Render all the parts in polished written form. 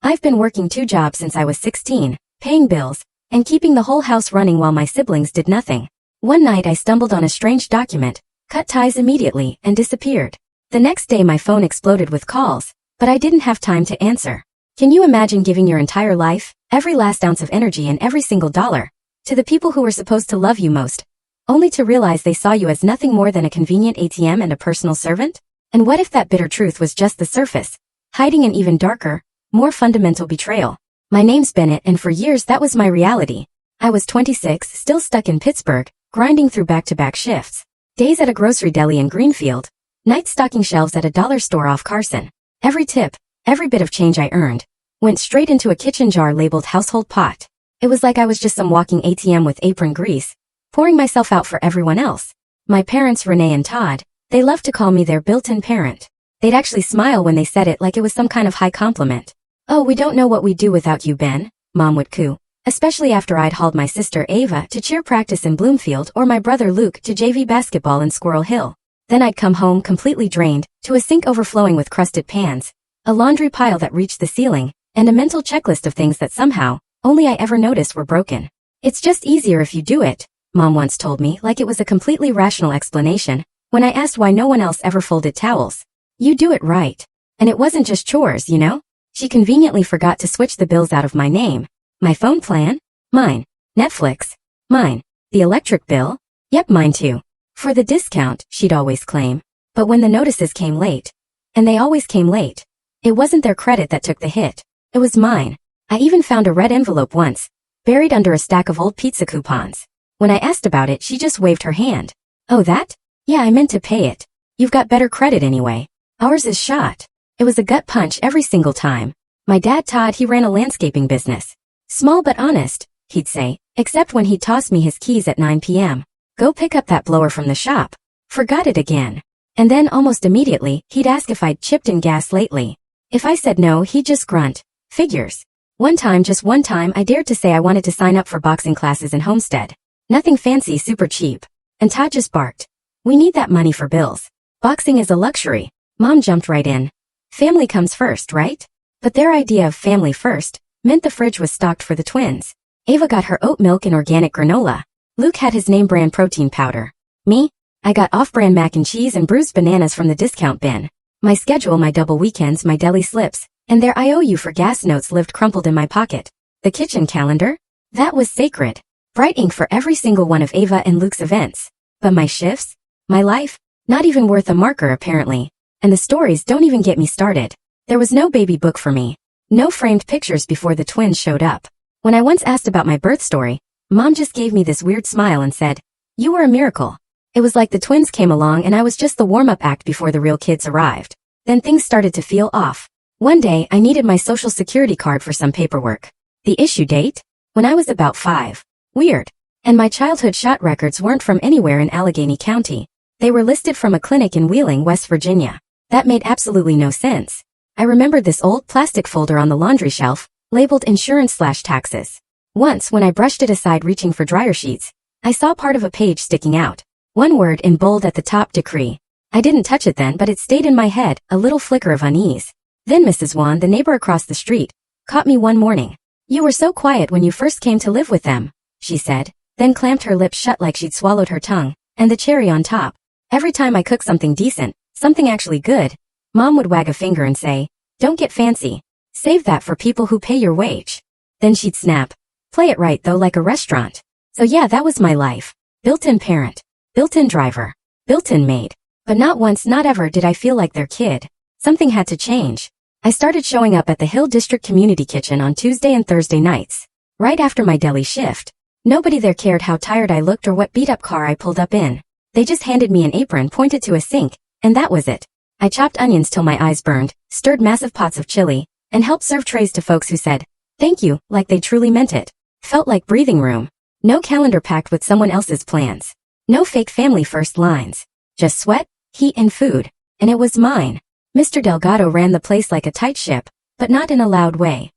I've been working 2 jobs since I was 16, paying bills, and keeping the whole house running while my siblings did nothing. One night I stumbled on a strange document, cut ties immediately, and disappeared. The next day my phone exploded with calls, but I didn't have time to answer. Can you imagine giving your entire life, every last ounce of energy and every single dollar, to the people who were supposed to love you most, only to realize they saw you as nothing more than a convenient ATM and a personal servant? And what if that bitter truth was just the surface, hiding an even darker, more fundamental betrayal? My name's Bennett, and for years that was my reality. I was 26, still stuck in Pittsburgh, grinding through back-to-back shifts. Days at a grocery deli in Greenfield, nights stocking shelves at a dollar store off Carson. Every tip, every bit of change I earned, went straight into a kitchen jar labeled household pot. It was like I was just some walking ATM with apron grease, pouring myself out for everyone else. My parents, Renee and Todd, they loved to call me their built-in parent. They'd actually smile when they said it like it was some kind of high compliment. "Oh, we don't know what we'd do without you, Ben," Mom would coo, especially after I'd hauled my sister Ava to cheer practice in Bloomfield or my brother Luke to JV basketball in Squirrel Hill. Then I'd come home completely drained, to a sink overflowing with crusted pans, a laundry pile that reached the ceiling, and a mental checklist of things that somehow, only I ever noticed were broken. "It's just easier if you do it," Mom once told me, like it was a completely rational explanation, when I asked why no one else ever folded towels. "You do it right. And it wasn't just chores, you know?" She conveniently forgot to switch the bills out of my name. My phone plan? Mine. Netflix? Mine. The electric bill? Yep, mine too. For the discount, she'd always claim. But when the notices came late, and they always came late, it wasn't their credit that took the hit. It was mine. I even found a red envelope once, buried under a stack of old pizza coupons. When I asked about it, she just waved her hand. "Oh, that? Yeah, I meant to pay it. You've got better credit anyway. Ours is shot." It was a gut punch every single time. My dad, Todd, he ran a landscaping business. "Small but honest," he'd say, except when he'd toss me his keys at 9 p.m. "Go pick up that blower from the shop." Forgot it again. And then almost immediately, he'd ask if I'd chipped in gas lately. If I said no, he'd just grunt. "Figures." Just one time, I dared to say I wanted to sign up for boxing classes in Homestead. Nothing fancy, super cheap. And Todd just barked. "We need that money for bills. Boxing is a luxury." Mom jumped right in. "Family comes first, right?" But their idea of family first meant the fridge was stocked for the twins. Ava got her oat milk and organic granola. Luke had his name brand protein powder. Me? I got off-brand mac and cheese and bruised bananas from the discount bin. My schedule, my double weekends, my deli slips, and their IOU for gas notes lived crumpled in my pocket. The kitchen calendar? That was sacred. Bright ink for every single one of Ava and Luke's events. But my shifts? My life? Not even worth a marker, apparently. And the stories don't even get me started. There was no baby book for me. No framed pictures before the twins showed up. When I once asked about my birth story, Mom just gave me this weird smile and said, "You were a miracle." It was like the twins came along and I was just the warm-up act before the real kids arrived. Then things started to feel off. One day, I needed my social security card for some paperwork. The issue date? When I was about 5. Weird. And my childhood shot records weren't from anywhere in Allegheny County. They were listed from a clinic in Wheeling, West Virginia. That made absolutely no sense. I remembered this old plastic folder on the laundry shelf, labeled insurance/taxes. Once, when I brushed it aside reaching for dryer sheets, I saw part of a page sticking out. One word in bold at the top: decree. I didn't touch it then, but it stayed in my head, a little flicker of unease. Then Mrs. Wan, the neighbor across the street, caught me one morning. "You were so quiet when you first came to live with them," she said, then clamped her lips shut like she'd swallowed her tongue, and the cherry on top. Every time I cooked something decent, something actually good, Mom would wag a finger and say, "Don't get fancy. Save that for people who pay your wage." Then she'd snap, "Play it right though, like a restaurant." So yeah, that was my life. Built-in parent. Built-in driver. Built-in maid. But not once, not ever did I feel like their kid. Something had to change. I started showing up at the Hill District Community Kitchen on Tuesday and Thursday nights, right after my deli shift. Nobody there cared how tired I looked or what beat-up car I pulled up in. They just handed me an apron, pointed to a sink, and that was it. I chopped onions till my eyes burned, stirred massive pots of chili, and helped serve trays to folks who said, "Thank you," like they truly meant it. Felt like breathing room. No calendar packed with someone else's plans. No fake family first lines. Just sweat, heat, and food. And it was mine. Mr. Delgado ran the place like a tight ship, but not in a loud way.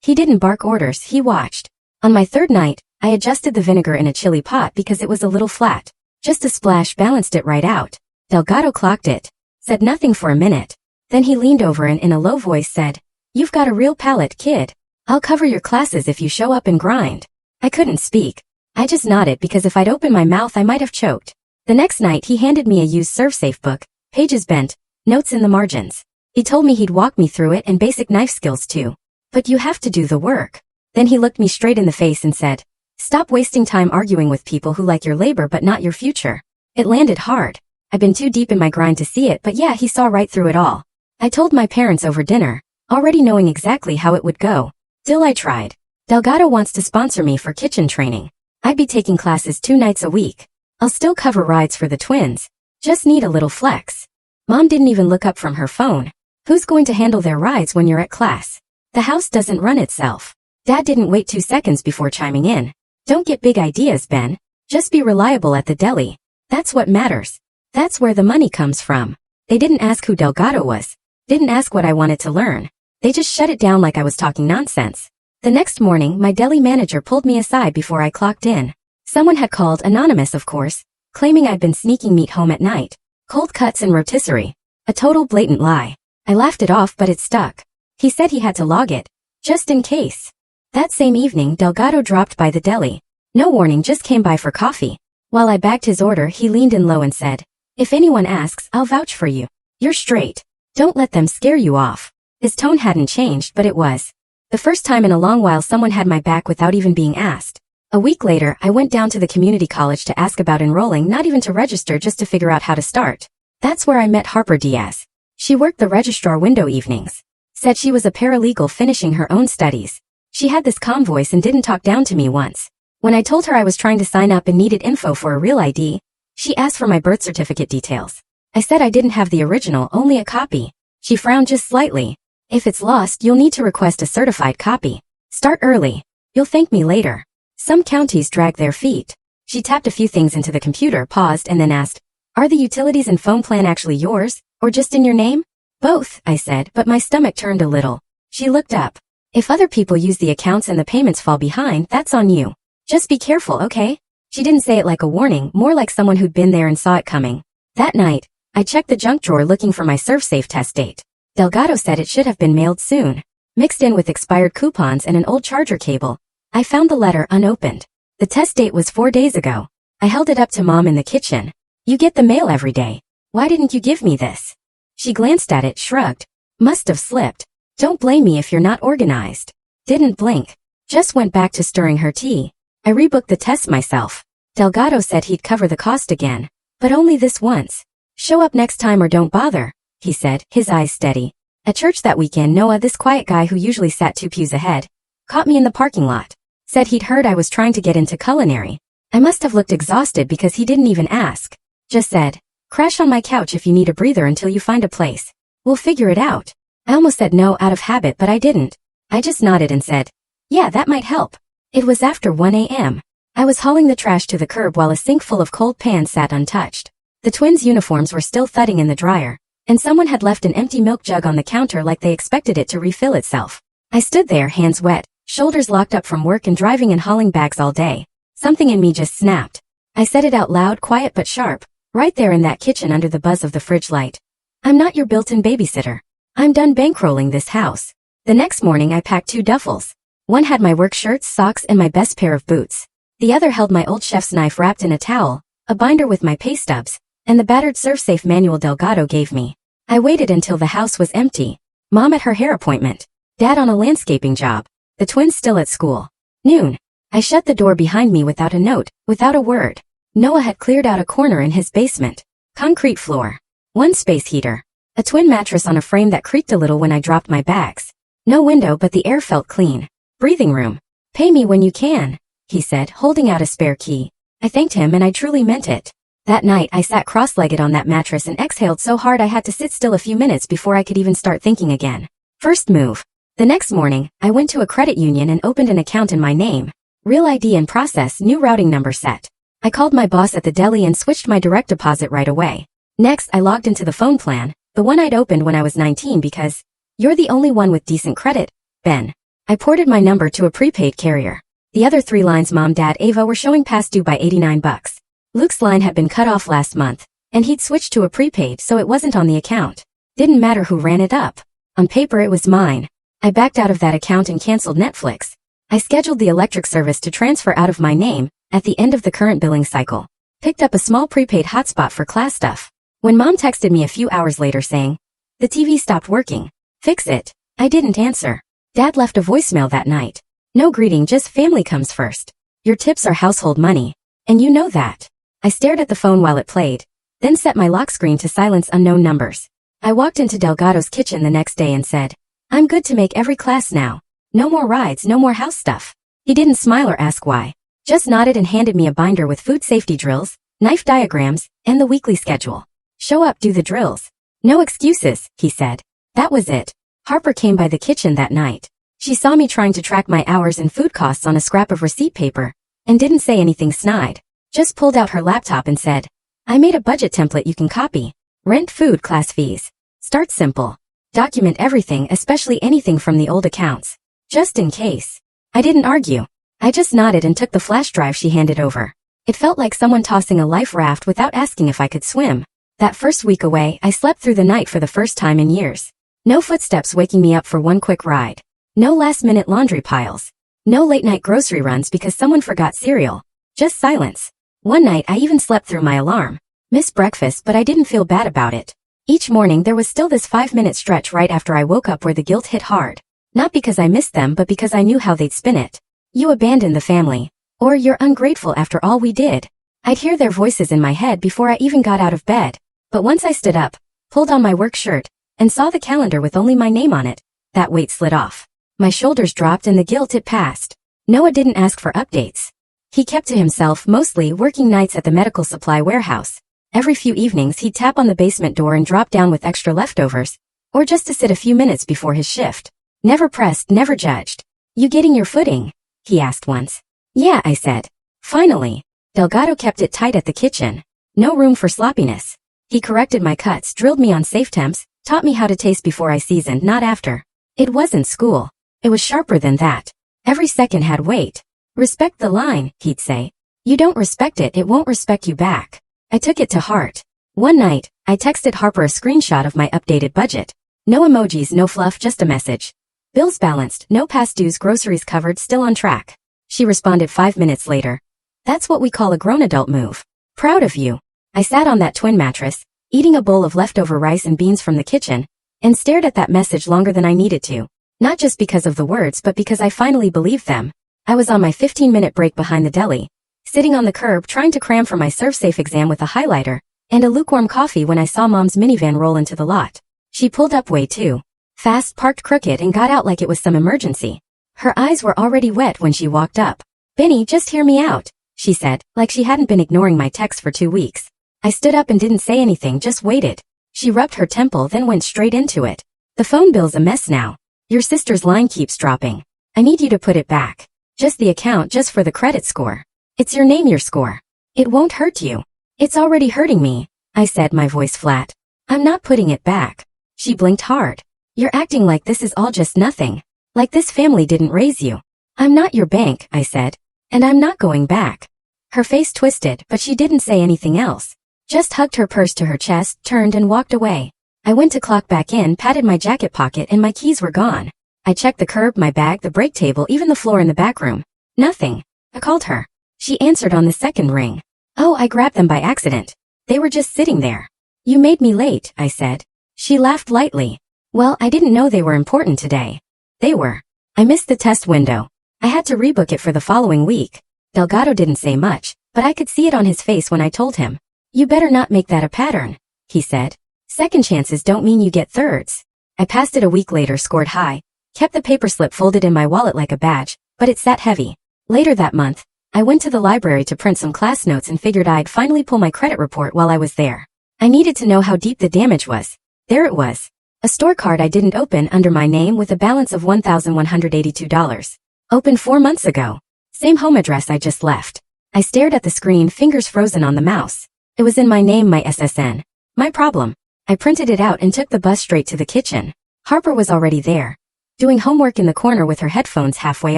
He didn't bark orders, he watched. On my third night, I adjusted the vinegar in a chili pot because it was a little flat. Just a splash balanced it right out. Delgado clocked it. Said nothing for a minute. Then he leaned over and in a low voice said, You've got a real palate, kid. I'll cover your classes if you show up and grind. I couldn't speak. I just nodded because if I'd opened my mouth I might have choked. The next night he handed me a used ServSafe book, pages bent, notes in the margins. He told me he'd walk me through it and basic knife skills too. But you have to do the work. Then he looked me straight in the face and said, stop wasting time arguing with people who like your labor but not your future. It landed hard. I've been too deep in my grind to see it, but yeah, he saw right through it all. I told my parents over dinner, already knowing exactly how it would go. Still I tried. Delgado wants to sponsor me for kitchen training. I'd be taking classes 2 nights a week. I'll still cover rides for the twins. Just need a little flex. Mom didn't even look up from her phone. Who's going to handle their rides when you're at class? The house doesn't run itself. Dad didn't wait 2 seconds before chiming in. Don't get big ideas, Ben. Just be reliable at the deli. That's what matters. That's where the money comes from. They didn't ask who Delgado was. Didn't ask what I wanted to learn. They just shut it down like I was talking nonsense. The next morning, my deli manager pulled me aside before I clocked in. Someone had called, anonymous of course, claiming I'd been sneaking meat home at night. Cold cuts and rotisserie. A total blatant lie. I laughed it off, but it stuck. He said he had to log it. Just in case. That same evening, Delgado dropped by the deli. No warning, just came by for coffee. While I bagged his order, he leaned in low and said, if anyone asks, I'll vouch for you. You're straight. Don't let them scare you off. His tone hadn't changed, but it was. The first time in a long while someone had my back without even being asked. A week later, I went down to the community college to ask about enrolling, not even to register, just to figure out how to start. That's where I met Harper Diaz. She worked the registrar window evenings. Said she was a paralegal finishing her own studies. She had this calm voice and didn't talk down to me once. When I told her I was trying to sign up and needed info for a real ID, she asked for my birth certificate details. I said I didn't have the original, only a copy. She frowned just slightly. If it's lost, you'll need to request a certified copy. Start early. You'll thank me later. Some counties drag their feet. She tapped a few things into the computer, paused, and then asked, are the utilities and phone plan actually yours, or just in your name? Both, I said, but my stomach turned a little. She looked up. If other people use the accounts and the payments fall behind, that's on you. Just be careful, okay? She didn't say it like a warning, more like someone who'd been there and saw it coming. That night, I checked the junk drawer looking for my ServSafe test date. Delgado said it should have been mailed soon. Mixed in with expired coupons and an old charger cable, I found the letter unopened. The test date was 4 days ago. I held it up to Mom in the kitchen. You get the mail every day. Why didn't you give me this? She glanced at it, shrugged. Must have slipped. Don't blame me if you're not organized. Didn't blink. Just went back to stirring her tea. I rebooked the test myself. Delgado said he'd cover the cost again. But only this once. Show up next time or don't bother, he said, his eyes steady. At church that weekend, Noah, this quiet guy who usually sat 2 pews ahead, caught me in the parking lot. Said he'd heard I was trying to get into culinary. I must have looked exhausted because he didn't even ask. Just said, crash on my couch if you need a breather until you find a place. We'll figure it out. I almost said no out of habit, but I didn't. I just nodded and said, yeah, that might help. It was after 1 a.m. I was hauling the trash to the curb while a sink full of cold pans sat untouched. The twins' uniforms were still thudding in the dryer, and someone had left an empty milk jug on the counter like they expected it to refill itself. I stood there, hands wet, shoulders locked up from work and driving and hauling bags all day. Something in me just snapped. I said it out loud, quiet but sharp, right there in that kitchen under the buzz of the fridge light. I'm not your built-in babysitter. I'm done bankrolling this house. The next morning I packed 2 duffels. One had my work shirts, socks, and my best pair of boots. The other held my old chef's knife wrapped in a towel, a binder with my pay stubs, and the battered ServSafe manual Delgado gave me. I waited until the house was empty. Mom at her hair appointment. Dad on a landscaping job. The twins still at school. Noon. I shut the door behind me without a note, without a word. Noah had cleared out a corner in his basement. Concrete floor. 1 space heater. A twin mattress on a frame that creaked a little when I dropped my bags. No window, but the air felt clean. Breathing room. Pay me when you can, he said, holding out a spare key. I thanked him and I truly meant it. That night I sat cross-legged on that mattress and exhaled so hard I had to sit still a few minutes before I could even start thinking again. First move. The next morning, I went to a credit union and opened an account in my name. Real ID in process, new routing number set. I called my boss at the deli and switched my direct deposit right away. Next, I logged into the phone plan, the one I'd opened when I was 19 because, you're the only one with decent credit, Ben. I ported my number to a prepaid carrier. The other 3 lines, Mom, Dad, Ava, were showing past due by $89. Luke's line had been cut off last month, and he'd switched to a prepaid so it wasn't on the account. Didn't matter who ran it up. On paper it was mine. I backed out of that account and canceled Netflix. I scheduled the electric service to transfer out of my name at the end of the current billing cycle. Picked up a small prepaid hotspot for class stuff. When Mom texted me a few hours later saying, "The TV stopped working. Fix it," I didn't answer. Dad left a voicemail that night. "No greeting, just family comes first. Your tips are household money. And you know that." I stared at the phone while it played, then set my lock screen to silence unknown numbers. I walked into Delgado's kitchen the next day and said, "I'm good to make every class now. No more rides, no more house stuff." He didn't smile or ask why. Just nodded and handed me a binder with food safety drills, knife diagrams, and the weekly schedule. "Show up, do the drills. No excuses," he said. That was it. Harper came by the kitchen that night. She saw me trying to track my hours and food costs on a scrap of receipt paper, and didn't say anything snide. Just pulled out her laptop and said, "I made a budget template you can copy. Rent, food, class fees. Start simple. Document everything, especially anything from the old accounts. Just in case." I didn't argue. I just nodded and took the flash drive she handed over. It felt like someone tossing a life raft without asking if I could swim. That first week away, I slept through the night for the first time in years. No footsteps waking me up for one quick ride. No last-minute laundry piles. No late-night grocery runs because someone forgot cereal. Just silence. One night I even slept through my alarm. Missed breakfast, but I didn't feel bad about it. Each morning there was still this 5-minute stretch right after I woke up where the guilt hit hard. Not because I missed them but because I knew how they'd spin it. "You abandoned the family." Or "You're ungrateful after all we did." I'd hear their voices in my head before I even got out of bed. But once I stood up, pulled on my work shirt, and saw the calendar with only my name on it, that weight slid off. My shoulders dropped and the guilt it passed. Noah didn't ask for updates. He kept to himself, mostly working nights at the medical supply warehouse. Every few evenings he'd tap on the basement door and drop down with extra leftovers, or just to sit a few minutes before his shift. Never pressed, never judged. "You getting your footing?" he asked once. "Yeah," I said. Finally. Delgado kept it tight at the kitchen. No room for sloppiness. He corrected my cuts, drilled me on safe temps, taught me how to taste before I seasoned, not after. It wasn't school. It was sharper than that. Every second had weight. "Respect the line," he'd say. "You don't respect it, it won't respect you back." I took it to heart. One night, I texted Harper a screenshot of my updated budget. No emojis, no fluff, just a message. "Bills balanced, no past dues, groceries covered, still on track." She responded 5 minutes later. "That's what we call a grown adult move. Proud of you." I sat on that twin mattress, eating a bowl of leftover rice and beans from the kitchen, and stared at that message longer than I needed to. Not just because of the words but because I finally believed them. I was on my 15-minute break behind the deli, sitting on the curb trying to cram for my ServSafe exam with a highlighter and a lukewarm coffee when I saw Mom's minivan roll into the lot. She pulled up way too fast, parked crooked, and got out like it was some emergency. Her eyes were already wet when she walked up. "Benny, just hear me out," she said, like she hadn't been ignoring my texts for 2 weeks. I stood up and didn't say anything, just waited. She rubbed her temple, then went straight into it. "The phone bill's a mess now. Your sister's line keeps dropping. I need you to put it back. Just the account, just for the credit score. It's your name, your score. It won't hurt you." "It's already hurting me," I said, my voice flat. "I'm not putting it back." She blinked hard. "You're acting like this is all just nothing. Like this family didn't raise you." "I'm not your bank," I said. "And I'm not going back." Her face twisted, but she didn't say anything else. Just hugged her purse to her chest, turned and walked away. I went to clock back in, patted my jacket pocket, and my keys were gone. I checked the curb, my bag, the break table, even the floor in the back room. Nothing. I called her. She answered on the second ring. "Oh, I grabbed them by accident. They were just sitting there." "You made me late," I said. She laughed lightly. "Well, I didn't know they were important today." They were. I missed the test window. I had to rebook it for the following week. Delgado didn't say much, but I could see it on his face when I told him. "You better not make that a pattern," he said. "Second chances don't mean you get thirds." I passed it a week later, scored high, kept the paper slip folded in my wallet like a badge, but it sat heavy. Later that month, I went to the library to print some class notes and figured I'd finally pull my credit report while I was there. I needed to know how deep the damage was. There it was. A store card I didn't open under my name with a balance of $1,182. Opened 4 months ago. Same home address I just left. I stared at the screen, fingers frozen on the mouse. It was in my name, my SSN. My problem. I printed it out and took the bus straight to the kitchen. Harper was already there, doing homework in the corner with her headphones halfway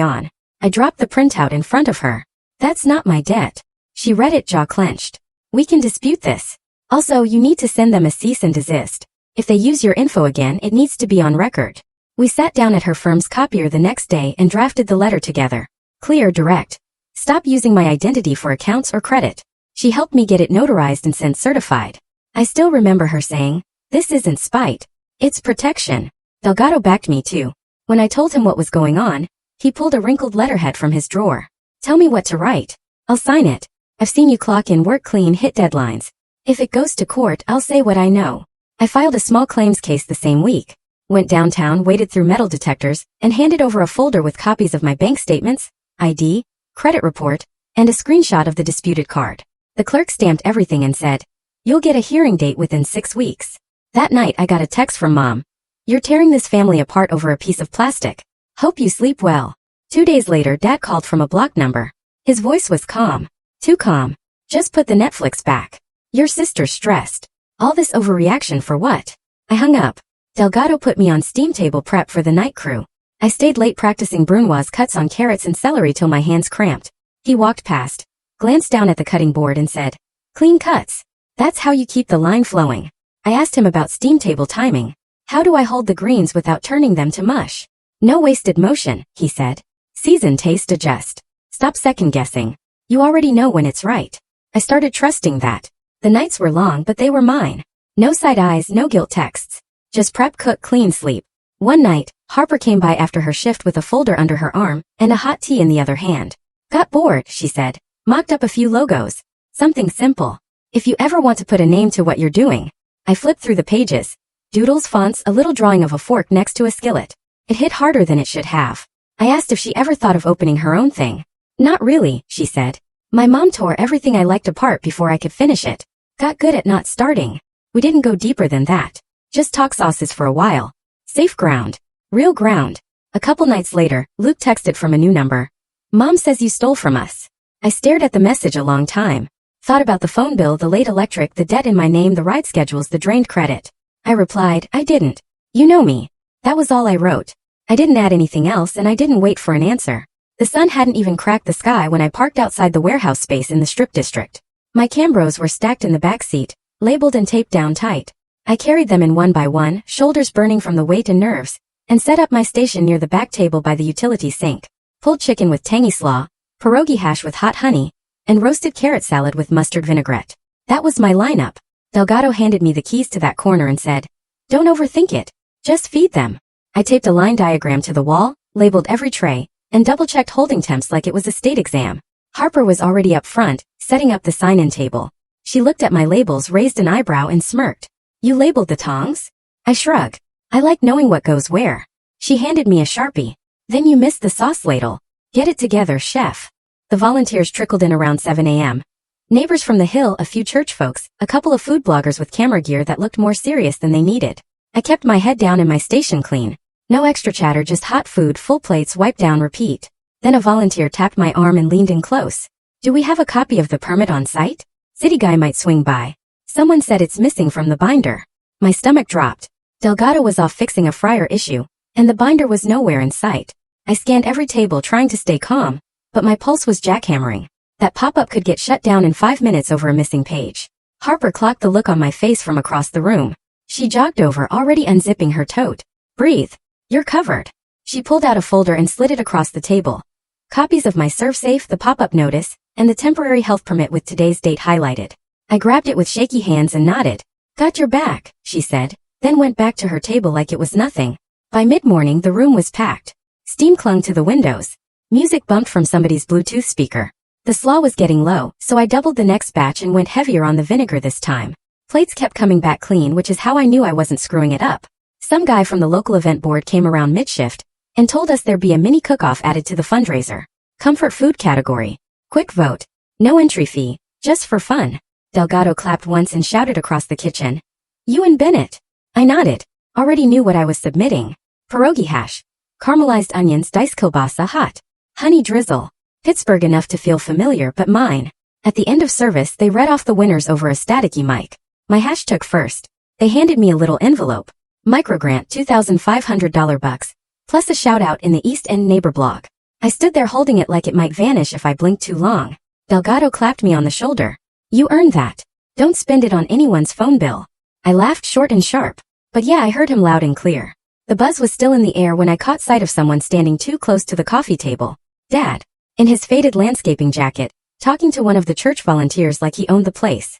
on. I dropped the printout in front of her. "That's not my debt." She read it, jaw clenched. "We can dispute this. Also, you need to send them a cease and desist. If they use your info again, it needs to be on record." We sat down at her firm's copier the next day and drafted the letter together. Clear, direct. Stop using my identity for accounts or credit. She helped me get it notarized and sent certified. I still remember her saying, "This isn't spite. It's protection." Delgado backed me too. When I told him what was going on, he pulled a wrinkled letterhead from his drawer. "Tell me what to write. I'll sign it. I've seen you clock in, work clean, hit deadlines. If it goes to court, I'll say what I know." I filed a small claims case the same week. Went downtown, waded through metal detectors, and handed over a folder with copies of my bank statements, ID, credit report, and a screenshot of the disputed card. The clerk stamped everything and said, "You'll get a hearing date within 6 weeks." That night I got a text from Mom. "You're tearing this family apart over a piece of plastic. Hope you sleep well." 2 days later, Dad called from a blocked number. His voice was calm. Too calm. "Just put the Netflix back. Your sister's stressed. All this overreaction for what?" I hung up. Delgado put me on steam table prep for the night crew. I stayed late practicing Brunoise cuts on carrots and celery till my hands cramped. He walked past, glanced down at the cutting board and said, "Clean cuts. That's how you keep the line flowing." I asked him about steam table timing. "How do I hold the greens without turning them to mush?" "No wasted motion," he said. "Season, taste, adjust. Stop second guessing. You already know when it's right." I started trusting that. The nights were long, but they were mine. No side eyes, no guilt texts. Just prep, cook, clean, sleep. One night, Harper came by after her shift with a folder under her arm and a hot tea in the other hand. "Got bored," she said. "Mocked up a few logos. Something simple. If you ever want to put a name to what you're doing." I flipped through the pages. Doodles, fonts, a little drawing of a fork next to a skillet. It hit harder than it should have. I asked if she ever thought of opening her own thing. "Not really," she said. "My mom tore everything I liked apart before I could finish it. Got good at not starting." We didn't go deeper than that. Just talk sauces for a while. Safe ground. Real ground. A couple nights later, Luke texted from a new number. "Mom says you stole from us." I stared at the message a long time. Thought about the phone bill, the late electric, the debt in my name, the ride schedules, the drained credit. I replied, "I didn't. You know me." That was all I wrote. I didn't add anything else and I didn't wait for an answer. The sun hadn't even cracked the sky when I parked outside the warehouse space in the Strip District. My Cambros were stacked in the back seat, labeled and taped down tight. I carried them in one by one, shoulders burning from the weight and nerves, and set up my station near the back table by the utility sink. Pulled chicken with tangy slaw, pierogi hash with hot honey, and roasted carrot salad with mustard vinaigrette. That was my lineup. Delgado handed me the keys to that corner and said, "Don't overthink it. Just feed them." I taped a line diagram to the wall, labeled every tray, and double-checked holding temps like it was a state exam. Harper was already up front, setting up the sign-in table. She looked at my labels, raised an eyebrow, and smirked. "You labeled the tongs?" I shrug. I like knowing what goes where. She handed me a Sharpie. "Then you missed the sauce ladle. Get it together, chef." The volunteers trickled in around 7 a.m. Neighbors from the hill, a few church folks, a couple of food bloggers with camera gear that looked more serious than they needed. I kept my head down and my station clean. No extra chatter, just hot food, full plates, wipe down, repeat. Then a volunteer tapped my arm and leaned in close. "Do we have a copy of the permit on site? City guy might swing by." Someone said it's missing from the binder. My stomach dropped. Delgado was off fixing a fryer issue, and the binder was nowhere in sight. I scanned every table trying to stay calm, but my pulse was jackhammering. That pop-up could get shut down in 5 minutes over a missing page. Harper clocked the look on my face from across the room. She jogged over, already unzipping her tote. "Breathe. You're covered." She pulled out a folder and slid it across the table. Copies of my ServSafe, the pop-up notice, and the temporary health permit with today's date highlighted. I grabbed it with shaky hands and nodded. "Got your back," she said, then went back to her table like it was nothing. By mid-morning, the room was packed. Steam clung to the windows. Music bumped from somebody's Bluetooth speaker. The slaw was getting low, so I doubled the next batch and went heavier on the vinegar this time. Plates kept coming back clean, which is how I knew I wasn't screwing it up. Some guy from the local event board came around mid-shift and told us there'd be a mini cook-off added to the fundraiser. Comfort food category. Quick vote. No entry fee, just for fun. Delgado clapped once and shouted across the kitchen, "You and Bennett." I nodded. Already knew what I was submitting. Pierogi hash. Caramelized onions, diced kielbasa, hot. Honey drizzle. Pittsburgh enough to feel familiar, but mine. At the end of service, they read off the winners over a staticky mic. My hash took first. They handed me a little envelope. Microgrant, $2,500 plus a shout-out in the East End neighbor blog. I stood there holding it like it might vanish if I blinked too long. Delgado clapped me on the shoulder. "You earned that. Don't spend it on anyone's phone bill." I laughed short and sharp. But yeah, I heard him loud and clear. The buzz was still in the air when I caught sight of someone standing too close to the coffee table. Dad, in his faded landscaping jacket, talking to one of the church volunteers like he owned the place.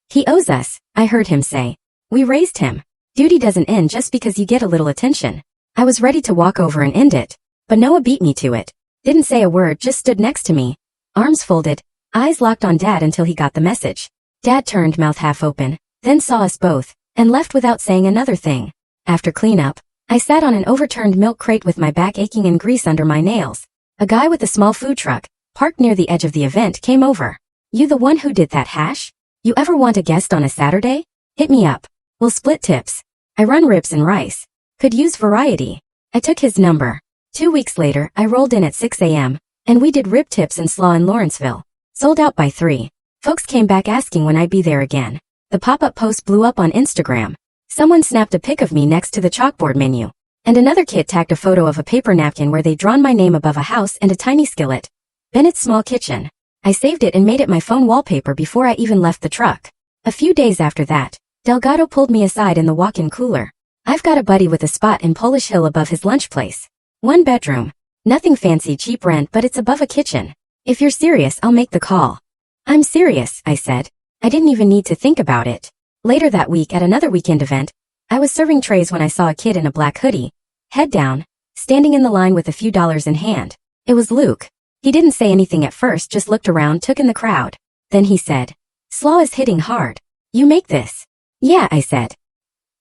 "He owes us," I heard him say. "We raised him. Duty doesn't end just because you get a little attention." I was ready to walk over and end it, but Noah beat me to it. Didn't say a word, just stood next to me, arms folded, eyes locked on Dad until he got the message. Dad turned, mouth half open, then saw us both, and left without saying another thing. After cleanup, I sat on an overturned milk crate with my back aching and grease under my nails. A guy with a small food truck, parked near the edge of the event, came over. "You the one who did that hash? You ever want a guest on a Saturday? Hit me up. We'll split tips. I run ribs and rice. Could use variety." I took his number. 2 weeks later, I rolled in at 6 a.m., and we did rib tips and slaw in Lawrenceville. Sold out by 3. Folks came back asking when I'd be there again. The pop-up post blew up on Instagram. Someone snapped a pic of me next to the chalkboard menu. And another kid tagged a photo of a paper napkin where they'd drawn my name above a house and a tiny skillet. Bennett's Small Kitchen. I saved it and made it my phone wallpaper before I even left the truck. A few days after that, Delgado pulled me aside in the walk-in cooler. "I've got a buddy with a spot in Polish Hill above his lunch place. 1 bedroom. Nothing fancy, cheap rent, but it's above a kitchen. If you're serious, I'll make the call." "I'm serious," I said. I didn't even need to think about it. Later that week at another weekend event, I was serving trays when I saw a kid in a black hoodie, head down, standing in the line with a few dollars in hand. It was Luke. He didn't say anything at first, just looked around, took in the crowd. Then he said, "Slaw is hitting hard. You make this?" "Yeah," I said.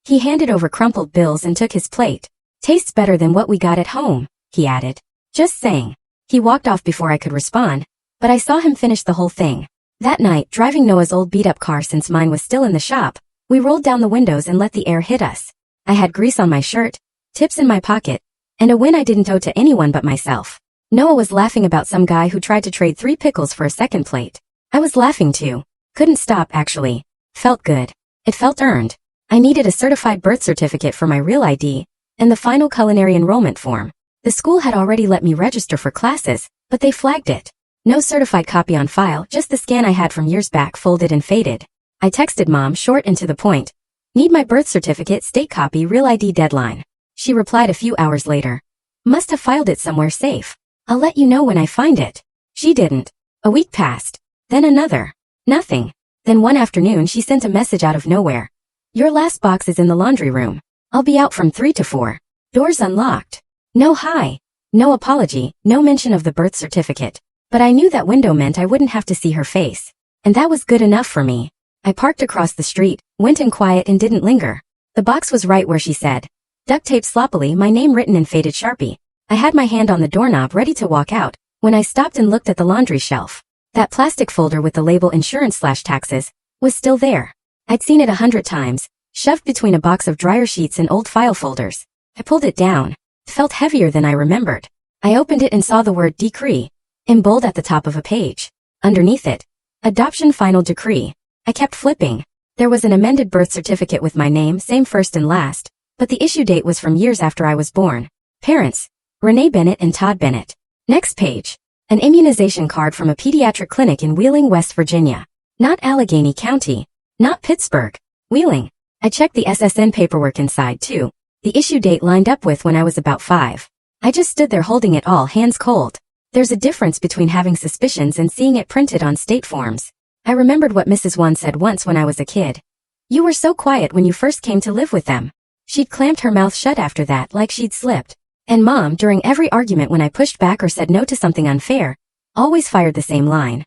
He handed over crumpled bills and took his plate. "Tastes better than what we got at home," he added. "Just saying." He walked off before I could respond, but I saw him finish the whole thing. That night, driving Noah's old beat-up car since mine was still in the shop, we rolled down the windows and let the air hit us. I had grease on my shirt, tips in my pocket, and a win I didn't owe to anyone but myself. Noah was laughing about some guy who tried to trade 3 pickles for a second plate. I was laughing too. Couldn't stop, actually. Felt good. It felt earned. I needed a certified birth certificate for my real ID, and the final culinary enrollment form. The school had already let me register for classes, but they flagged it. No certified copy on file, just the scan I had from years back, folded and faded. I texted Mom, short and to the point. "Need my birth certificate, state copy, real ID, deadline." She replied a few hours later. "Must have filed it somewhere safe. I'll let you know when I find it." She didn't. A week passed. Then another. Nothing. Then one afternoon she sent a message out of nowhere. "Your last box is in the laundry room. I'll be out from 3 to 4. Doors unlocked." No hi. No apology, no mention of the birth certificate. But I knew that window meant I wouldn't have to see her face. And that was good enough for me. I parked across the street, went in quiet and didn't linger. The box was right where she said. Duct tape sloppily, my name written in faded Sharpie. I had my hand on the doorknob ready to walk out, when I stopped and looked at the laundry shelf. That plastic folder with the label insurance/taxes was still there. I'd seen it 100 times, shoved between a box of dryer sheets and old file folders. I pulled it down. It felt heavier than I remembered. I opened it and saw the word decree, in bold at the top of a page. Underneath it, adoption final decree. I kept flipping. There was an amended birth certificate with my name, same first and last, but the issue date was from years after I was born. Parents, Renee Bennett and Todd Bennett. Next page. An immunization card from a pediatric clinic in Wheeling, West Virginia. Not Allegheny County. Not Pittsburgh. Wheeling. I checked the SSN paperwork inside too. The issue date lined up with when I was about 5. I just stood there holding it all, hands cold. There's a difference between having suspicions and seeing it printed on state forms. I remembered what Mrs. One said once when I was a kid. "You were so quiet when you first came to live with them." She'd clamped her mouth shut after that, like she'd slipped. And Mom, during every argument when I pushed back or said no to something unfair, always fired the same line.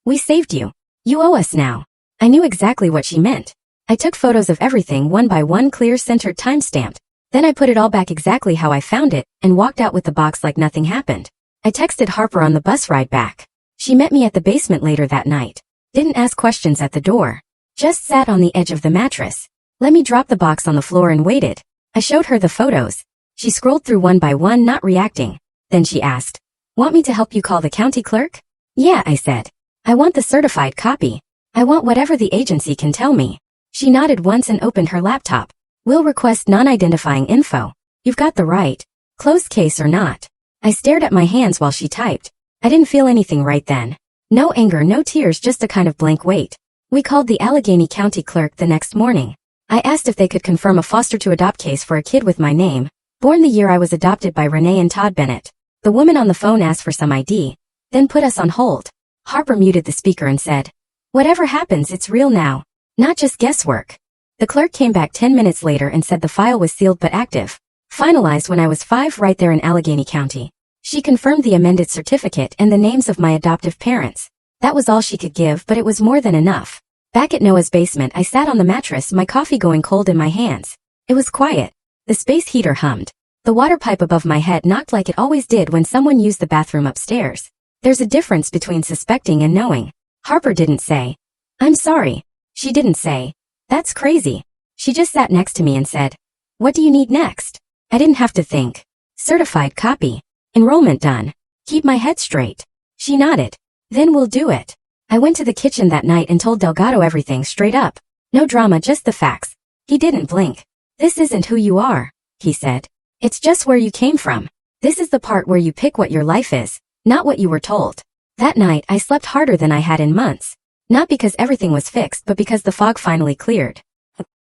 "We saved you. You owe us now." I knew exactly what she meant. I took photos of everything one by one, clear, centered, time-stamped. Then I put it all back exactly how I found it, and walked out with the box like nothing happened. I texted Harper on the bus ride back. She met me at the basement later that night. Didn't ask questions at the door. Just sat on the edge of the mattress. Let me drop the box on the floor and waited. I showed her the photos. She scrolled through one by one, not reacting. Then she asked, "Want me to help you call the county clerk?" "Yeah," I said. "I want the certified copy. I want whatever the agency can tell me." She nodded once and opened her laptop. "Will request non-identifying info. You've got the right. Closed case or not." I stared at my hands while she typed. I didn't feel anything right then. No anger, no tears, just a kind of blank wait. We called the Allegheny County clerk the next morning. I asked if they could confirm a foster-to-adopt case for a kid with my name, Born the year I was adopted by Renee and Todd Bennett. The woman on the phone asked for some ID, then put us on hold. Harper muted the speaker and said, "Whatever happens, it's real now. Not just guesswork." The clerk came back 10 minutes later and said the file was sealed but active. Finalized when I was 5 right there in Allegheny County. She confirmed the amended certificate and the names of my adoptive parents. That was all she could give, but it was more than enough. Back at Noah's basement, I sat on the mattress, my coffee going cold in my hands. It was quiet. The space heater hummed. The water pipe above my head knocked like it always did when someone used the bathroom upstairs. There's a difference between suspecting and knowing. Harper didn't say, "I'm sorry." She didn't say, "That's crazy." She just sat next to me and said, "What do you need next?" I didn't have to think. Certified copy. Enrollment done. Keep my head straight. She nodded. "Then we'll do it." I went to the kitchen that night and told Delgado everything straight up. No drama, just the facts. He didn't blink. "This isn't who you are," he said. "It's just where you came from. This is the part where you pick what your life is, not what you were told." That night, I slept harder than I had in months. Not because everything was fixed, but because the fog finally cleared.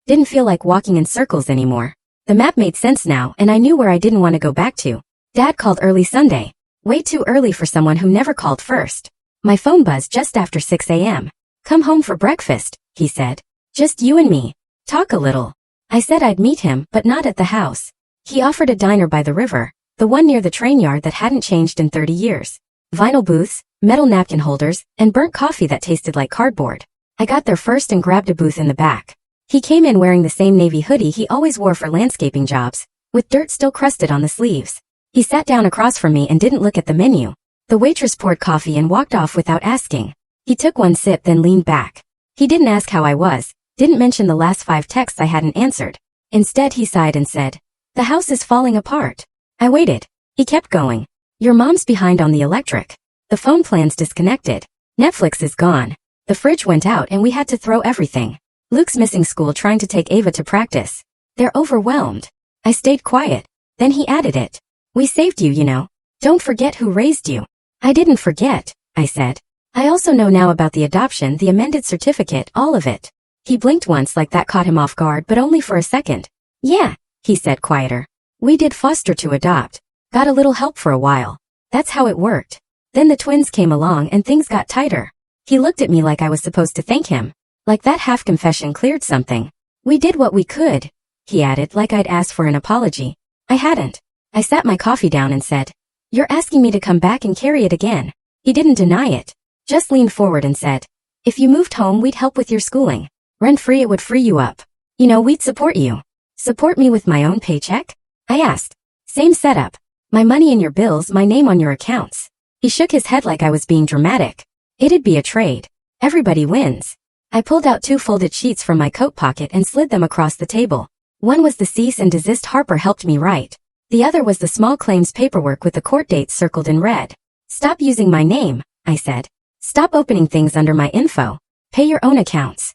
Didn't feel like walking in circles anymore. The map made sense now, and I knew where I didn't want to go back to. Dad called early Sunday. Way too early for someone who never called first. My phone buzzed just after 6 a.m. "Come home for breakfast," he said. "Just you and me. Talk a little." I said I'd meet him, but not at the house. He offered a diner by the river, the one near the train yard that hadn't changed in 30 years. Vinyl booths, metal napkin holders, and burnt coffee that tasted like cardboard. I got there first and grabbed a booth in the back. He came in wearing the same navy hoodie he always wore for landscaping jobs, with dirt still crusted on the sleeves. He sat down across from me and didn't look at the menu. The waitress poured coffee and walked off without asking. He took one sip then leaned back. He didn't ask how I was, didn't mention the last 5 texts I hadn't answered. Instead he sighed and said, "The house is falling apart." I waited. He kept going. "Your mom's behind on the electric. The phone plan's disconnected. Netflix is gone. The fridge went out and we had to throw everything. Luke's missing school trying to take Ava to practice. They're overwhelmed." I stayed quiet. Then he added it. "We saved you, you know. Don't forget who raised you." I didn't forget, I said. "I also know now about the adoption, the amended certificate, all of it." He blinked once like that caught him off guard, but only for a second. "Yeah," he said quieter. "We did foster to adopt. Got a little help for a while. That's how it worked. Then the twins came along and things got tighter." He looked at me like I was supposed to thank him. Like that half confession cleared something. "We did what we could," he added like I'd asked for an apology. I hadn't. I sat my coffee down and said, "You're asking me to come back and carry it again." He didn't deny it. Just leaned forward and said, "If you moved home, we'd help with your schooling. Rent-free, it would free you up. You know, we'd support you." "Support me with my own paycheck?" I asked. "Same setup. My money in your bills, my name on your accounts." He shook his head like I was being dramatic. "It'd be a trade. Everybody wins." I pulled out 2 folded sheets from my coat pocket and slid them across the table. One was the cease and desist Harper helped me write. The other was the small claims paperwork with the court dates circled in red. "Stop using my name," I said. "Stop opening things under my info. Pay your own accounts."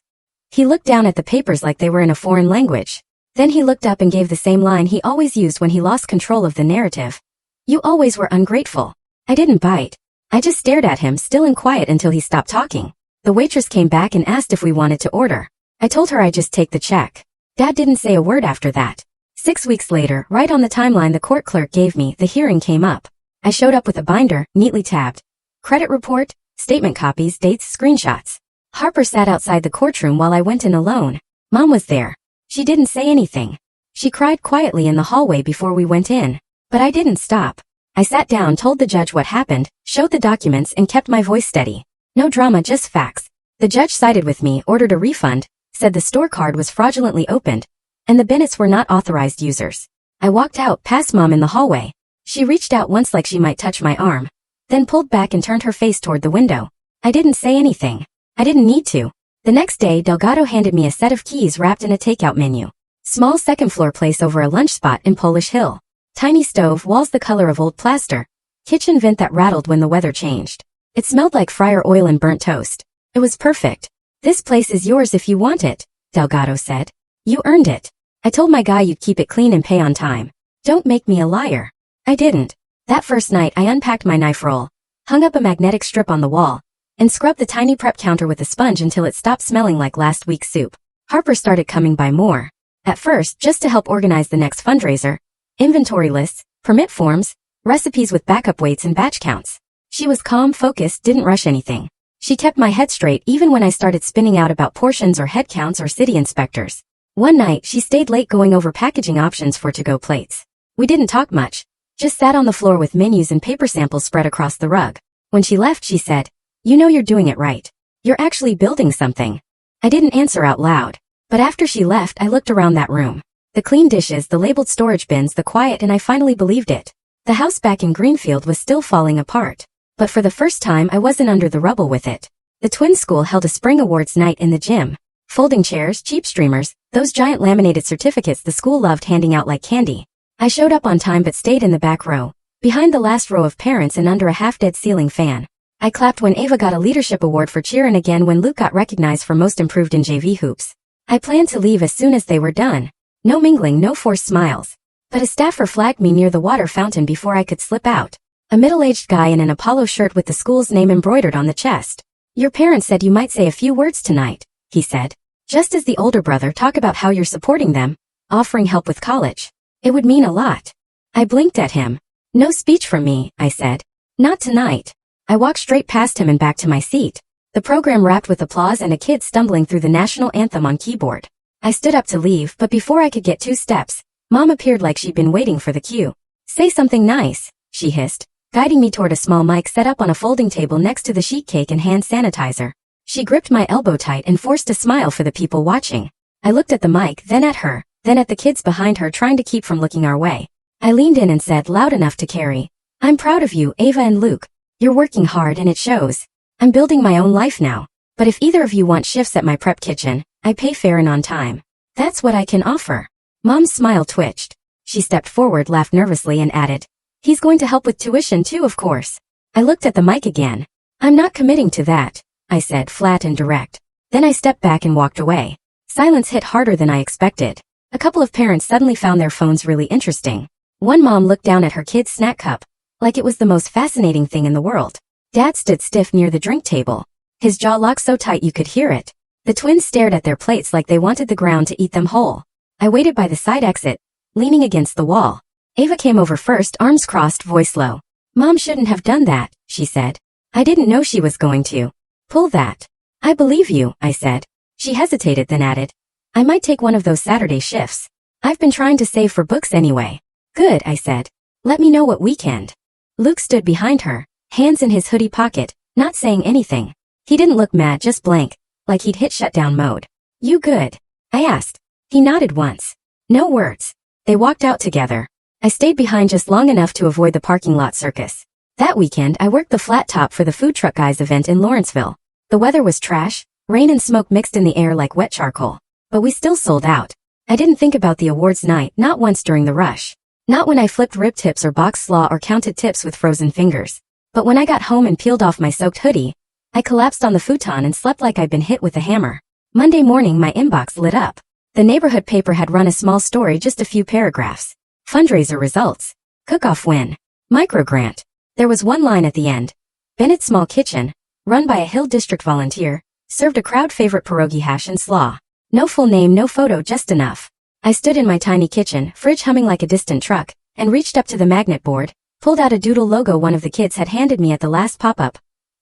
He looked down at the papers like they were in a foreign language. Then he looked up and gave the same line he always used when he lost control of the narrative. "You always were ungrateful." I didn't bite. I just stared at him, still and quiet, until he stopped talking. The waitress came back and asked if we wanted to order. I told her I'd just take the check. Dad didn't say a word after that. 6 weeks later, right on the timeline the court clerk gave me, the hearing came up. I showed up with a binder, neatly tabbed. Credit report, statement copies, dates, screenshots. Harper sat outside the courtroom while I went in alone. Mom was there. She didn't say anything. She cried quietly in the hallway before we went in. But I didn't stop. I sat down, told the judge what happened, showed the documents, and kept my voice steady. No drama, just facts. The judge sided with me, ordered a refund, said the store card was fraudulently opened, and the Bennetts were not authorized users. I walked out, past Mom in the hallway. She reached out once like she might touch my arm, then pulled back and turned her face toward the window. I didn't say anything. I didn't need to. The next day, Delgado handed me a set of keys wrapped in a takeout menu. Small second-floor place over a lunch spot in Polish Hill. Tiny stove, walls the color of old plaster. Kitchen vent that rattled when the weather changed. It smelled like fryer oil and burnt toast. It was perfect. "This place is yours if you want it," Delgado said. "You earned it. I told my guy you'd keep it clean and pay on time. Don't make me a liar." I didn't. That first night I unpacked my knife roll, hung up a magnetic strip on the wall, and scrubbed the tiny prep counter with a sponge until it stopped smelling like last week's soup. Harper started coming by more. At first, just to help organize the next fundraiser, inventory lists, permit forms, recipes with backup weights and batch counts. She was calm, focused, didn't rush anything. She kept my head straight even when I started spinning out about portions or head counts or city inspectors. One night, she stayed late going over packaging options for to-go plates. We didn't talk much, just sat on the floor with menus and paper samples spread across the rug. When she left, she said, "You know you're doing it right. You're actually building something." I didn't answer out loud, but after she left, I looked around that room. The clean dishes, the labeled storage bins, the quiet, and I finally believed it. The house back in Greenfield was still falling apart. But for the first time, I wasn't under the rubble with it. The twin school held a spring awards night in the gym. Folding chairs, cheap streamers, those giant laminated certificates the school loved handing out like candy. I showed up on time but stayed in the back row, behind the last row of parents and under a half-dead ceiling fan. I clapped when Ava got a leadership award for cheer and again when Luke got recognized for most improved in JV hoops. I planned to leave as soon as they were done. No mingling, no forced smiles. But a staffer flagged me near the water fountain before I could slip out. A middle-aged guy in an Apollo shirt with the school's name embroidered on the chest. "Your parents said you might say a few words tonight," he said. "Just as the older brother, talk about how you're supporting them, offering help with college. It would mean a lot." I blinked at him. "No speech from me," I said. "Not tonight." I walked straight past him and back to my seat. The program wrapped with applause and a kid stumbling through the national anthem on keyboard. I stood up to leave, but before I could get 2 steps, Mom appeared like she'd been waiting for the cue. "Say something nice," she hissed, guiding me toward a small mic set up on a folding table next to the sheet cake and hand sanitizer. She gripped my elbow tight and forced a smile for the people watching. I looked at the mic, then at her, then at the kids behind her trying to keep from looking our way. I leaned in and said loud enough to carry, "I'm proud of you, Ava and Luke. You're working hard and it shows. I'm building my own life now. But if either of you want shifts at my prep kitchen, I pay fair and on time. That's what I can offer." Mom's smile twitched. She stepped forward, laughed nervously and added, "He's going to help with tuition too, of course." I looked at the mic again. "I'm not committing to that," I said, flat and direct. Then I stepped back and walked away. Silence hit harder than I expected. A couple of parents suddenly found their phones really interesting. One mom looked down at her kid's snack cup, like it was the most fascinating thing in the world. Dad stood stiff near the drink table. His jaw locked so tight you could hear it. The twins stared at their plates like they wanted the ground to eat them whole. I waited by the side exit, leaning against the wall. Ava came over first, arms crossed, voice low. "Mom shouldn't have done that," she said. "I didn't know she was going to pull that." "I believe you," I said. She hesitated, then added, "I might take one of those Saturday shifts. I've been trying to save for books anyway." "Good," I said. "Let me know what weekend." Luke stood behind her, hands in his hoodie pocket, not saying anything. He didn't look mad, just blank, like he'd hit shutdown mode. "You good?" I asked. He nodded once. No words. They walked out together. I stayed behind just long enough to avoid the parking lot circus. That weekend, I worked the flat top for the Food Truck Guys event in Lawrenceville. The weather was trash, rain and smoke mixed in the air like wet charcoal. But we still sold out. I didn't think about the awards night, not once during the rush. Not when I flipped rib tips or boxed slaw or counted tips with frozen fingers. But when I got home and peeled off my soaked hoodie, I collapsed on the futon and slept like I'd been hit with a hammer. Monday morning, my inbox lit up. The neighborhood paper had run a small story, just a few paragraphs. Fundraiser results. Cook-off win. Micro-grant. There was one line at the end. Bennett's Small Kitchen, run by a Hill District volunteer, served a crowd-favorite pierogi hash and slaw. No full name, no photo, just enough. I stood in my tiny kitchen, fridge humming like a distant truck, and reached up to the magnet board, pulled out a doodle logo one of the kids had handed me at the last pop-up,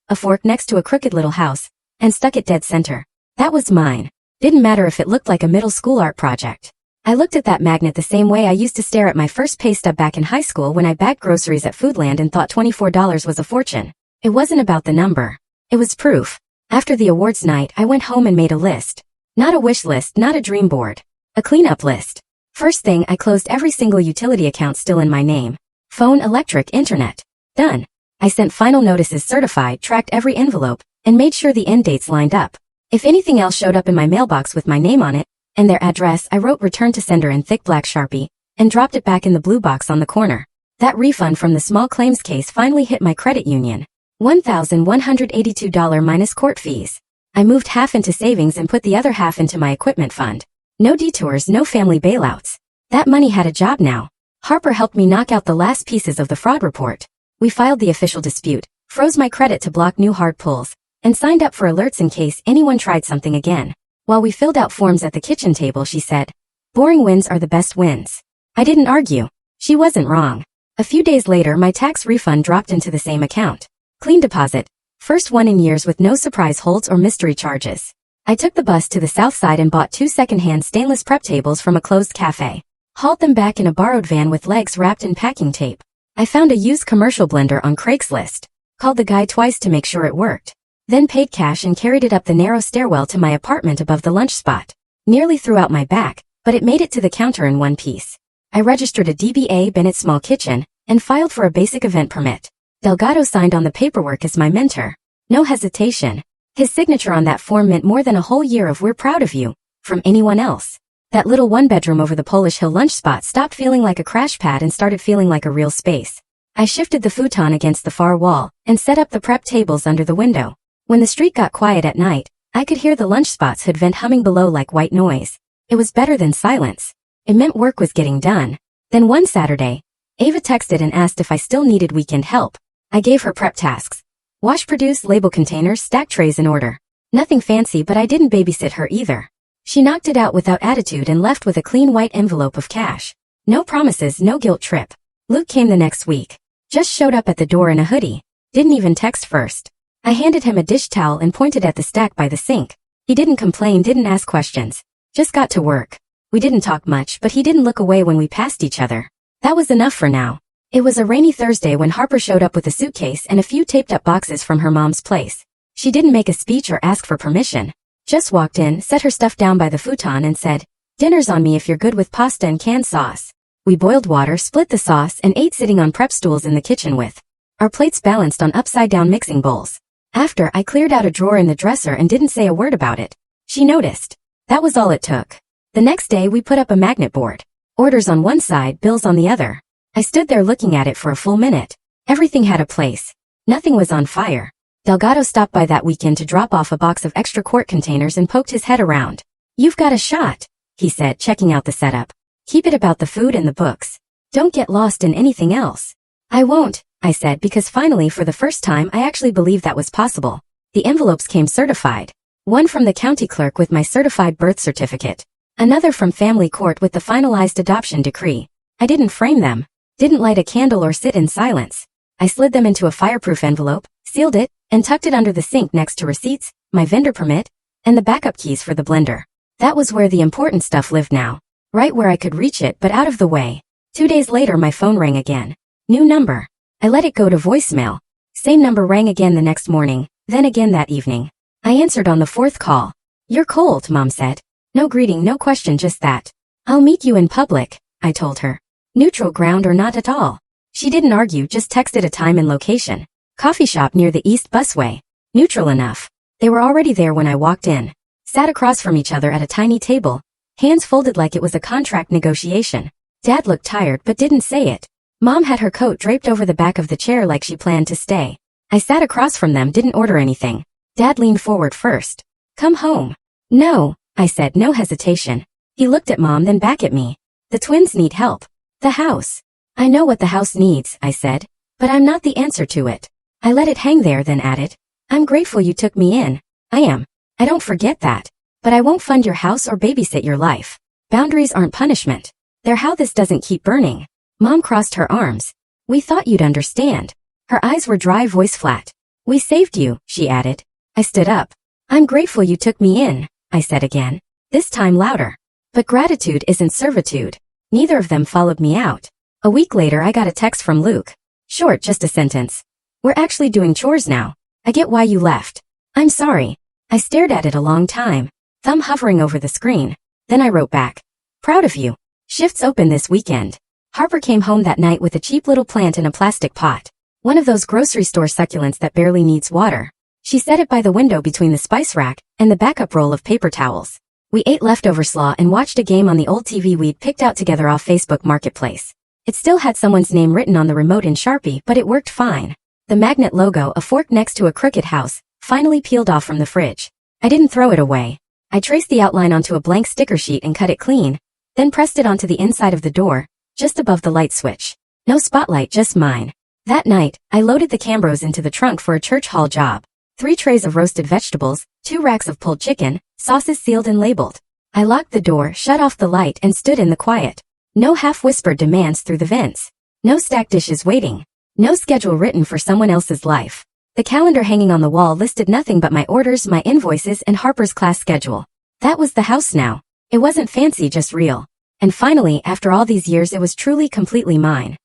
a fork next to a crooked little house, and stuck it dead center. That was mine. Didn't matter if it looked like a middle school art project. I looked at that magnet the same way I used to stare at my first pay stub back in high school when I bagged groceries at Foodland and thought $24 was a fortune. It wasn't about the number. It was proof. After the awards night, I went home and made a list. Not a wish list, not a dream board. A cleanup list. First thing, I closed every single utility account still in my name. Phone, electric, internet. Done. I sent final notices certified, tracked every envelope, and made sure the end dates lined up. If anything else showed up in my mailbox with my name on it, and their address, I wrote return to sender in thick black Sharpie, and dropped it back in the blue box on the corner. That refund from the small claims case finally hit my credit union. $1,182 minus court fees. I moved half into savings and put the other half into my equipment fund. No detours, no family bailouts. That money had a job now. Harper helped me knock out the last pieces of the fraud report. We filed the official dispute, froze my credit to block new hard pulls, and signed up for alerts in case anyone tried something again. While we filled out forms at the kitchen table, she said, "Boring wins are the best wins." I didn't argue. She wasn't wrong. A few days later, my tax refund dropped into the same account. Clean deposit. First one in years with no surprise holds or mystery charges. I took the bus to the south side and bought 2 second-hand stainless prep tables from a closed cafe. Hauled them back in a borrowed van with legs wrapped in packing tape. I found a used commercial blender on Craigslist. Called the guy twice to make sure it worked. Then paid cash and carried it up the narrow stairwell to my apartment above the lunch spot. Nearly threw out my back, but it made it to the counter in one piece. I registered a DBA Bennett small kitchen and filed for a basic event permit. Delgado signed on the paperwork as my mentor. No hesitation. His signature on that form meant more than a whole year of "we're proud of you" from anyone else. That little one-bedroom over the Polish Hill lunch spot stopped feeling like a crash pad and started feeling like a real space. I shifted the futon against the far wall and set up the prep tables under the window. When the street got quiet at night, I could hear the lunch spot's hood vent humming below like white noise. It was better than silence. It meant work was getting done. Then one Saturday, Ava texted and asked if I still needed weekend help. I gave her prep tasks. Wash, produce, label containers, stack trays in order. Nothing fancy, but I didn't babysit her either. She knocked it out without attitude and left with a clean white envelope of cash. No promises, no guilt trip. Luke came the next week. Just showed up at the door in a hoodie. Didn't even text first. I handed him a dish towel and pointed at the stack by the sink. He didn't complain, didn't ask questions. Just got to work. We didn't talk much, but he didn't look away when we passed each other. That was enough for now. It was a rainy Thursday when Harper showed up with a suitcase and a few taped-up boxes from her mom's place. She didn't make a speech or ask for permission. Just walked in, set her stuff down by the futon and said, "Dinner's on me if you're good with pasta and canned sauce." We boiled water, split the sauce, and ate sitting on prep stools in the kitchen with our plates balanced on upside-down mixing bowls. After, I cleared out a drawer in the dresser and didn't say a word about it. She noticed. That was all it took. The next day, we put up a magnet board. Orders on one side, bills on the other. I stood there looking at it for a full minute. Everything had a place. Nothing was on fire. Delgado stopped by that weekend to drop off a box of extra quart containers and poked his head around. "You've got a shot," he said, checking out the setup. "Keep it about the food and the books. Don't get lost in anything else." "I won't," I said, because finally, for the first time, I actually believed that was possible. The envelopes came certified. One from the county clerk with my certified birth certificate. Another from family court with the finalized adoption decree. I didn't frame them. Didn't light a candle or sit in silence. I slid them into a fireproof envelope, sealed it, and tucked it under the sink next to receipts, my vendor permit, and the backup keys for the blender. That was where the important stuff lived now. Right where I could reach it, but out of the way. 2 days later, my phone rang again. New number. I let it go to voicemail. Same number rang again the next morning, then again that evening. I answered on the 4th call. "You're cold," Mom said. No greeting, no question, just that. "I'll meet you in public," I told her. Neutral ground or not at all. She didn't argue, just texted a time and location. Coffee shop near the East Busway. Neutral enough. They were already there when I walked in. Sat across from each other at a tiny table. Hands folded like it was a contract negotiation. Dad looked tired but didn't say it. Mom had her coat draped over the back of the chair like she planned to stay. I sat across from them, didn't order anything. Dad leaned forward first. "Come home." "No," I said, no hesitation. He looked at Mom, then back at me. "The twins need help. The house." "I know what the house needs," I said, "but I'm not the answer to it." I let it hang there, then added, "I'm grateful you took me in. I am. I don't forget that. But I won't fund your house or babysit your life. Boundaries aren't punishment. They're how this doesn't keep burning." Mom crossed her arms. "We thought you'd understand." Her eyes were dry, voice flat. "We saved you," she added. I stood up. "I'm grateful you took me in," I said again, this time louder. "But gratitude isn't servitude." Neither of them followed me out. A week later, I got a text from Luke. Short, just a sentence. "We're actually doing chores now. I get why you left." "I'm sorry." I stared at it a long time, thumb hovering over the screen. Then I wrote back. "Proud of you. Shifts open this weekend." Harper came home that night with a cheap little plant in a plastic pot. One of those grocery store succulents that barely needs water. She set it by the window between the spice rack and the backup roll of paper towels. We ate leftover slaw and watched a game on the old TV we'd picked out together off Facebook Marketplace. It still had someone's name written on the remote in Sharpie, but it worked fine. The magnet logo, a fork next to a crooked house, finally peeled off from the fridge. I didn't throw it away. I traced the outline onto a blank sticker sheet and cut it clean, then pressed it onto the inside of the door, just above the light switch. No spotlight, just mine. That night, I loaded the Cambros into the trunk for a church hall job. 3 trays of roasted vegetables, 2 racks of pulled chicken, sauces sealed and labeled. I locked the door, shut off the light, and stood in the quiet. No half-whispered demands through the vents. No stacked dishes waiting. No schedule written for someone else's life. The calendar hanging on the wall listed nothing but my orders, my invoices, and Harper's class schedule. That was the house now. It wasn't fancy, just real. And finally, after all these years, it was truly completely mine.